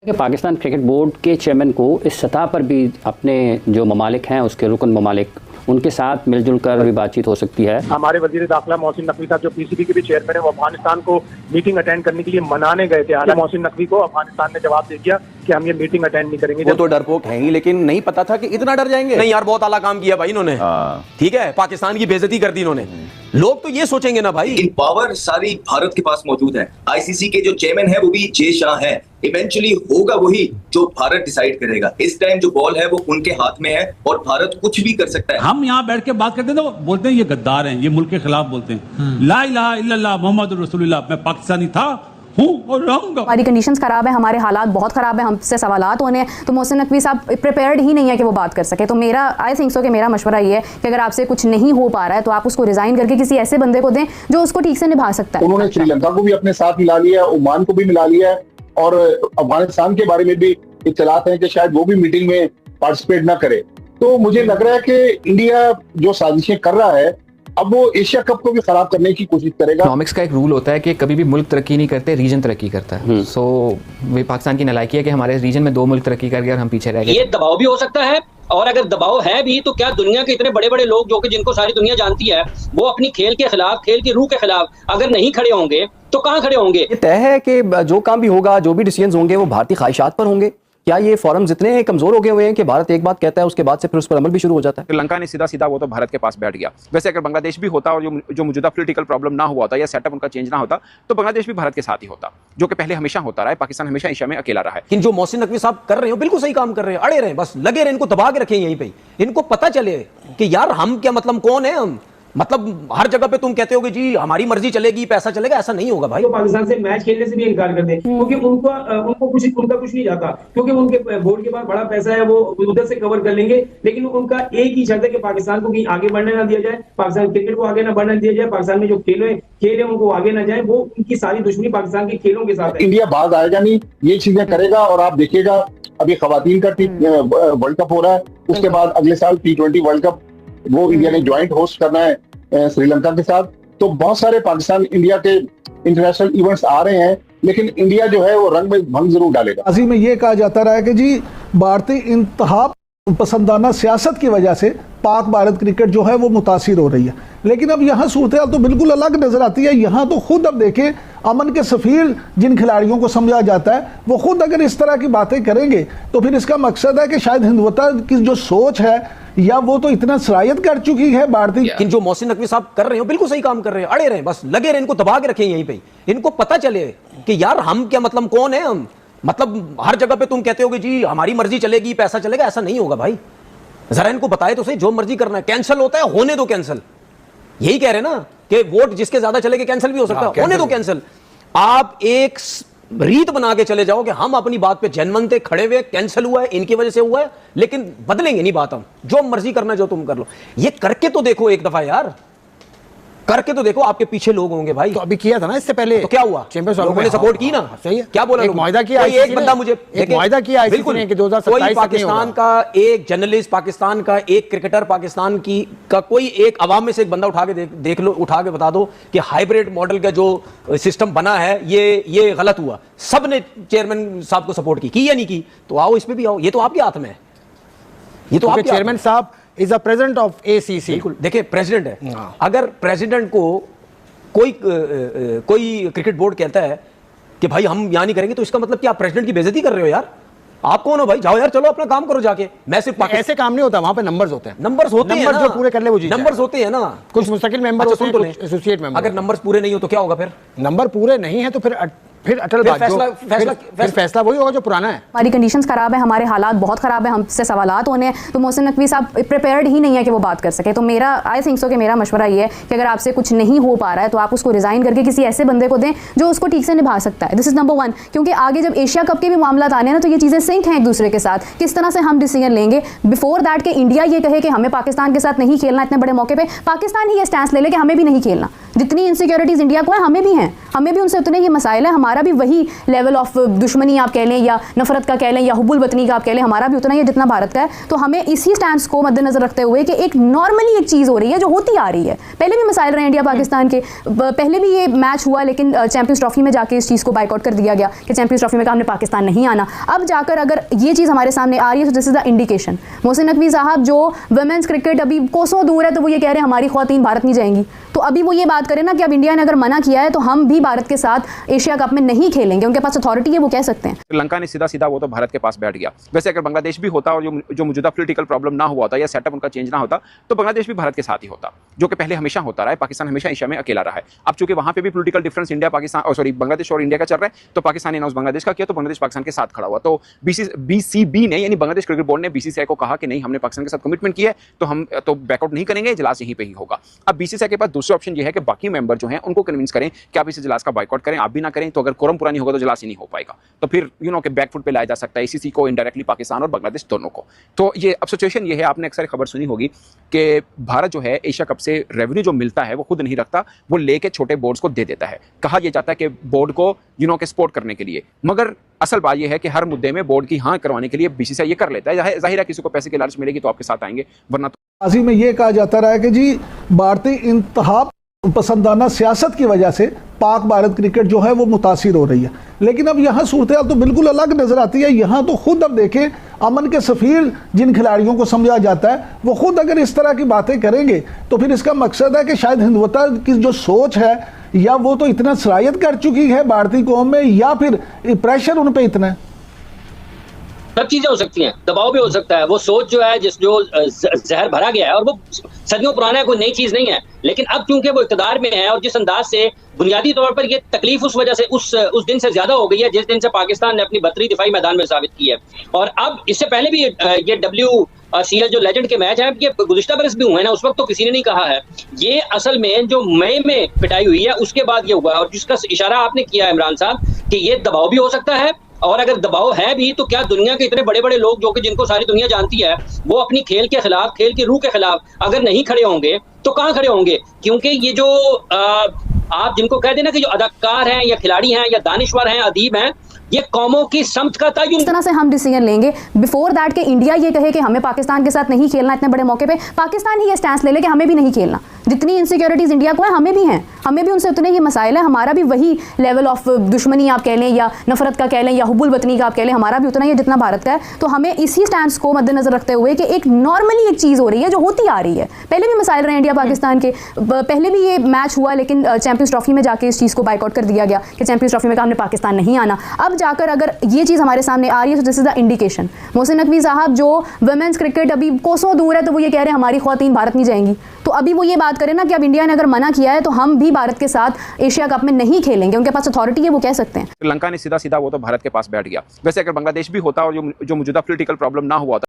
Pakistan cricket board के chairman को इस सतह पर भी अपने जो ममालिक हैं उसके रुकन ममालिक उनके साथ मिलजुल कर भी बातचीत हो सकती है। हमारे वजीर दाखिला मोहसिन नकवी साहब जो पीसीबी के भी चेयरमैन है वो अफगानिस्तान को मीटिंग अटेंड करने के लिए मनाने गए थे। हालांकि मोहसिन नकवी को अफगानिस्तान ने जवाब दे दिया कि हम ये मीटिंग अटेंड नहीं करेंगे। वो तो डरपोक है ही, लेकिन नहीं पता था कि इतना डर जाएंगे। नहीं यार, बहुत आला काम किया भाई इन्होंने। ठीक है, पाकिस्तान की बेइज्जती कर दी इन्होंने। लोग तो ये सोचेंगे ना भाई, लेकिन पावर सारी भारत के पास मौजूद है। आईसीसी के जो चेयरमैन है वो भी जय शाह है। इवेंचुअली होगा वही जो भारत डिसाइड करेगा। इस टाइम जो बॉल है वो उनके हाथ में है और भारत कुछ भी कर सकता है। हम यहाँ बैठ के बात करते हैं तो बोलते हैं ये गद्दार हैं, ये मुल्क के खिलाफ बोलते हैं। ला इलाहा इल्लल्लाह मोहम्मद रसूलुल्लाह, मैं पाकिस्तानी था, हूँ और रहूंगा। हमारी कंडीशंस खराब है, हमारे हालात बहुत खराब है, हमसे सवालात होने हैं, तो मोहसिन नकवी साहब प्रिपेयर्ड ही नहीं है कि वो बात कर सके। तो मेरा आई थिंक सो कि मेरा मशवरा ये है कि अगर आपसे कुछ नहीं हो पा रहा है तो आप उसको रिजाइन करके किसी ऐसे बंदे को दें जो उसको ठीक से निभा सकता है। उन्होंने श्रीलंका को भी अपने साथ मिला लिया है, ओमान को भी मिला लिया है और अफगानिस्तान के बारे में भी इत्तलात हैं कि शायद वो भी मीटिंग में पार्टिसिपेट ना करे। तो मुझे लग रहा है कि इंडिया जो साजिशें कर रहा है अब वो एशिया कप को भी खराब करने की कोशिश करेगा। इकोनॉमिक्स का एक रूल होता है कि कभी भी मुल्क तरक्की नहीं करते, रीजन तरक्की करता है। सो वे पाकिस्तान की नालायकी है कि हमारे रीजन में दो मुल्क तरक्की कर गए और हम पीछे रह गए। ये दबाव भी हो सकता है, और अगर दबाव है भी तो क्या दुनिया के इतने बड़े बड़े लोग जो कि जिनको सारी दुनिया जानती है वो अपनी खेल के खिलाफ, खेल की रूह के खिलाफ अगर नहीं खड़े होंगे तो कहां खड़े होंगे? ये तय है कि जो काम भी होगा, जो भी डिसीजंस होंगे वो भारतीय ख्वाहिशात पर होंगे। क्या ये फॉरम्स इतने कमजोर हो गए हुए हैं कि भारत एक बात कहता है उसके बाद से फिर उस पर अमल भी शुरू हो जाता है? श्रीलंका ने सीधा सीधा वो तो भारत के पास बैठ गया। वैसे अगर बांग्लादेश भी होता और जो मौजूदा पॉलिटिकल प्रॉब्लम ना हुआ होता या सेटअप उनका चेंज ना होता तो बांग्लादेश भी भारत के साथ ही होता, जो कि पहले हमेशा होता रहा है। पाकिस्तान हमेशा एशिया में अकेला रहा है। लेकिन जो मोहसिन नकवी साहब कर रहे हो बिल्कुल सही काम कर रहे हैं, अड़े रहे, बस लगे रहे, इनको दबा के रखें यहीं पे। इनको पता चले कि यार हम क्या, मतलब कौन है हम, मतलब हर जगह पे तुम कहते हो कि जी हमारी मर्जी चलेगी, पैसा चलेगा, ऐसा नहीं होगा भाई। तो पाकिस्तान से मैच खेलने से भी इनकार कर दें क्योंकि उनको उनका कुछ नहीं जाता, क्योंकि उनके बोर्ड के पास बड़ा पैसा है, वो उधर से कवर कर लेंगे। लेकिन उनका एक ही शर्त है कि पाकिस्तान को कहीं आगे बढ़ने ना दिया जाए, पाकिस्तान क्रिकेट को आगे ना बढ़ने दिया जाए, पाकिस्तान में जो खेल है उनको आगे ना जाए। वो उनकी सारी दुश्मनी पाकिस्तान के खेलों के साथ है। इंडिया बाहर आएगा नहीं, ये चीजें करेगा। और आप देखिएगा अभी खवातीन का वर्ल्ड कप हो रहा है, उसके बाद अगले साल T20 वर्ल्ड कप वो इंडिया ने ज्वाइंट होस्ट करना है श्रीलंका के साथ। तो बहुत सारे पाकिस्तान इंडिया के इंटरनेशनल इवेंट्स आ रहे हैं, लेकिन इंडिया जो है वो रंग में भंग जरूर डालेगा। माजी में ये कहा जाता रहा है कि जी भारतीय इंतहा पसंदाना सियासत की वजह से पाक भारत क्रिकेट जो है वो मुतासिर हो रही है, लेकिन अब यहाँ सूरत तो बिल्कुल अलग नजर आती है। यहाँ तो खुद अब देखें, अमन के सफीर जिन खिलाड़ियों को समझा जाता है वो खुद अगर इस तरह की बातें करेंगे तो फिर इसका मकसद है कि शायद हिंदुत्व की जो सोच है या वो तो इतना सरायत कर चुकी है भारतीय। लेकिन जो मोहसिन नकवी साहब कर रहे हो बिल्कुल सही काम कर रहे हैं, अड़े रहे, बस लगे रहे, इनको दबा के रखें यहीं पे। इनको पता चले कि यार हम क्या, मतलब कौन है हम, मतलब हर जगह पे तुम कहते हो कि जी हमारी मर्जी चलेगी, पैसा चलेगा, ऐसा नहीं होगा भाई। जरा इनको बताए तो सही, जो मर्जी करना है कैंसिल होता है, होने दो कैंसिल। यही कह रहे ना कि वोट जिसके ज्यादा चलेंगे कैंसिल भी हो सकता है, होने दो कैंसिल। आप एक रीत बना के चले जाओ कि हम अपनी बात पे जनमन थे, खड़े हुए, कैंसिल हुआ है, इनकी वजह से हुआ है, लेकिन बदलेंगे नहीं बात। हम जो मर्जी करना है जो तुम कर लो, ये करके तो देखो एक दफा यार, करके तो देखो, आपके पीछे लोग होंगे भाई। तो अभी किया था ना इससे पहले, तो क्या हुआ? चैंपियंस लोगों ने सपोर्ट की ना, सही है। क्या बोला? एक मुआहदा किया, एक बंदा मुझे एक मुआहदा किया बिल्कुल कि 2027 कोई पाकिस्तान का एक जर्नलिस्ट, पाकिस्तान का एक क्रिकेटर, पाकिस्तान की का कोई एक अवाम में से एक बंदा उठा के देख लो, उठा के बता दो कि हाइब्रिड मॉडल का जो सिस्टम बना है ये गलत हुआ। सब ने चेयरमैन साहब को सपोर्ट की या नहीं की? तो आओ इसमें भी आओ, ये तो आपके हाथ में है। ये तो आपके चेयरमैन साहब is a president of ACC। बिल्कुल, देखिए प्रेसिडेंट है। अगर प्रेसिडेंट को कोई क्रिकेट बोर्ड कहता है कि भाई हम यहां नहीं करेंगे, तो इसका मतलब कि आप प्रेसिडेंट की बेइज्जती कर रहे हो यार। आप कौन हो भाई? जाओ यार, चलो अपना काम करो जाके। मैं सिर्फ ऐसे काम नहीं होता, वहां पे नंबर्स होते हैं। नंबर्स होते हैं ना, जो पूरे कर ले वो जीत। नंबर्स होते हैं ना, कुछ मुस्तकिल मेंबर होते हैं, कुछ एसोसिएट मेंबर। अगर नंबर्स पूरे नहीं हो तो क्या होगा? फिर नंबर पूरे नहीं है तो फिर अटल फैसला वही होगा जो पुराना है। हमारी कंडीशंस खराब है, हमारे हालात बहुत खराब है, हमसे सवालात होने हैं, तो मोहसिन नकवी साहब प्रिपेयर्ड ही नहीं है कि वो बात कर सके। तो मेरा आई थिंक सो कि मेरा मशवरा ये है कि अगर आपसे कुछ नहीं हो पा रहा है तो आप उसको रिजाइन करके किसी ऐसे बंदे को दें जो उसको ठीक से निभा सकता है। दिस इज नंबर 1, क्योंकि आगे जब एशिया कप के भी मामला आने हैं ना तो ये चीज़ें सिंक हैं एक दूसरे के साथ। किस तरह से हम डिसीजन लेंगे बिफोर दैट कि इंडिया ये कहे कि हमें पाकिस्तान के साथ नहीं खेलना, इतने बड़े मौके पर पाकिस्तान ही ये स्टैंस ले ले कि हमें भी नहीं खेलना। जितनी इनसिक्योरिटीज इंडिया को है हमें भी हैं, हमें भी उनसे उतने ही मसाइल है, हमारा भी वही लेवल ऑफ दुश्मनी आप कह लें या नफरत का कह लें या हुब्बुल वतनी का आप कह लें, हमारा भी उतना ही है जितना भारत का है। तो हमें इसी स्टैंड को मद्देनजर रखते हुए कि एक नॉर्मली एक चीज़ हो रही है जो होती आ रही है, पहले भी मसाइल रहे इंडिया पाकिस्तान के, पहले भी ये मैच हुआ लेकिन चैंपियंस ट्रॉफी में जाके इस चीज़ को बाइकआउट कर दिया गया कि चैंपियंस ट्रॉफी में कहा हमने पाकिस्तान नहीं आना। अब जाकर अगर ये चीज़ हमारे सामने आ रही है तो this is the indication. Mohsin Naqvi साहब जो वुमेन्स क्रिकेट अभी कोसों दूर है तो वो ये कह रहे हैं हमारी ख्वातीन भारत नहीं जाएंगी, तो अभी वो ये बात करें ना कि अब इंडिया ने अगर मना किया है तो हम भी भारत के साथ एशिया कप में नहीं खेलेंगे, उनके पास अथॉरिटी है, वो कह सकते हैं। श्रीलंका ने सीधा सीधा वो तो भारत के पास बैठ गया। वैसे अगर बांग्लादेश भी होता और जो मौजूदा पॉलिटिकल प्रॉब्लम ना हुआ होता या सेटअप उनका चेंज ना होता तो बांग्लादेश भी भारत के साथ ही होता, जो कि पहले हमेशा होता रहा है। पाकिस्तान हमेशा एशिया में अकेला रहा है। अब चूंकि वहां पे भी political difference India Pakistan sorry Bangladesh और इंडिया का चल रहा है, तो पाकिस्तान ने अनाउंस बांग्लादेश का किया तो बांग्लादेश पाकिस्तान के साथ खड़ा हुआ। तो बीसीबी ने यानी बांग्लादेश क्रिकेट बोर्ड ने बीसीसीआई को कहा कि नहीं, हमने पाकिस्तान के साथ कमिटमेंट किया है तो हम तो बैकआउट नहीं करेंगे, इजलास यहीं पे ही होगा। अब बीसीसीआई के पास दूसरा ऑप्शन ये है कि बाकी मेंबर जो हैं उनको कन्विंस करें कि आप इस इजलास का बाइकआउट करें, आप भी ना करें, तो अगर कोरम पूरा नहीं होगा तो इजलास ही नहीं हो पाएगा। तो फिर के बैकफुट पे लाया जा सकता है आईसीसी को, इनडायरेक्टली पाकिस्तान और बांग्लादेश दोनों को। तो ये अब सिचुएशन ये है, आपने अक्सर खबर सुनी होगी कि भारत जो है एशिया कप से रेवेन्यू जो मिलता है वो खुद नहीं रखता, वो लेके छोटे बोर्ड्स को दे देता है। कहा यह जाता है कि बोर्ड को के सपोर्ट करने के लिए, मगर असल बात यह है कि हर मुद्दे में बोर्ड की हाँ करवाने के लिए बीसीसीआई ये कर लेता है। जाहिर है किसी को पैसे की लालच मिलेगी तो आपके साथ आएंगे, वरना तो माजी में ये कहा जाता रहा है कि जी भारतीय इंतहा पसंदाना सियासत की वजह से पाक भारत क्रिकेट जो है वो मुतासिर हो रही है। लेकिन अब यहाँ सूरत तो बिल्कुल अलग नजर आती है। यहाँ तो खुद अब देखें, अमन के सफीर जिन खिलाड़ियों को समझा जाता है वो खुद अगर इस तरह की बातें करेंगे तो फिर इसका मकसद है कि शायद हिंदुत्व की जो सोच है या वो तो इतना सरायत कर चुकी है भारतीय कौम में, या फिर प्रेशर उन पर इतना है। सब चीजें हो सकती हैं, दबाव भी हो सकता है। वो सोच जो है जो जहर भरा गया है और वो सदियों पुराना है, कोई नई चीज नहीं है। लेकिन अब क्योंकि वो इक़्तिदार में है और जिस अंदाज से बुनियादी तौर पर ये तकलीफ उस वजह से उस दिन से ज्यादा हो गई है जिस दिन से पाकिस्तान ने अपनी बर्तरी दिफाई मैदान में साबित की है। और अब इससे पहले भी ये WCL जो लेजेंड के मैच हैं ये गुज़िश्ता बरस भी हुए हैं ना, उस वक्त तो किसी ने नहीं कहा है। ये असल में जो मई में पिटाई हुई है उसके बाद ये हुआ है, और जिसका इशारा आपने किया इमरान साहब कि ये दबाव भी हो सकता है। और अगर दबाव है भी तो क्या दुनिया के इतने बड़े बड़े लोग जो कि जिनको सारी दुनिया जानती है वो अपनी खेल के खिलाफ, खेल की रूह के खिलाफ अगर नहीं खड़े होंगे तो कहाँ खड़े होंगे? क्योंकि ये जो आप जिनको कह देना कि जो अदाकार हैं या खिलाड़ी हैं या दानिश्वर हैं, अदीब हैं, ये कौमों की समत का तयन। इस तरह से हम डिसीजन लेंगे बिफोर दैट कि इंडिया ये कहे कि हमें पाकिस्तान के साथ नहीं खेलना, इतने बड़े मौके पे पाकिस्तान ही ये स्टैंस ले ले कि हमें भी नहीं खेलना। जितनी इनसिक्योरिटीज इंडिया को है हमें भी हैं, हमें भी उनसे उतने ही मसाइल है, हमारा भी वही लेवल ऑफ दुश्मनी आप कह लें या नफरत का कह लें या हुब्बुल वतनी का आप कह लें, हमारा भी उतना ही है जितना भारत का है। तो हमें इसी स्टैंड को मद्देनजर रखते हुए कि एक नॉर्मली एक चीज़ हो रही है जो होती आ रही है, पहले भी मसाइल रहे इंडिया पाकिस्तान के, पहले भी ये मैच हुआ लेकिन चैंपियंस ट्रॉफी में जाके इस चीज़ को बाइकआउट कर दिया गया कि चैंपियंस ट्रॉफी में कहा हमने पाकिस्तान नहीं आना। अब जाकर अगर ये चीज़ हमारे सामने आ रही है तो this is the indication. Mohsin Naqvi साहब जो वुमेन्स क्रिकेट अभी कोसों दूर है तो वो ये कह रहे हैं हमारी ख्वातीन भारत नहीं जाएंगी, तो अभी वो ये बात करें ना कि अब इंडिया ने अगर मना किया है तो हम भी भारत के साथ एशिया कप में नहीं खेलेंगे, उनके पास अथॉरिटी है, वो कह सकते हैं। श्रीलंका ने सीधा सीधा वो तो भारत के पास बैठ गया। वैसे अगर बांग्लादेश भी होता और जो मौजूदा पॉलिटिकल प्रॉब्लम ना हुआ होता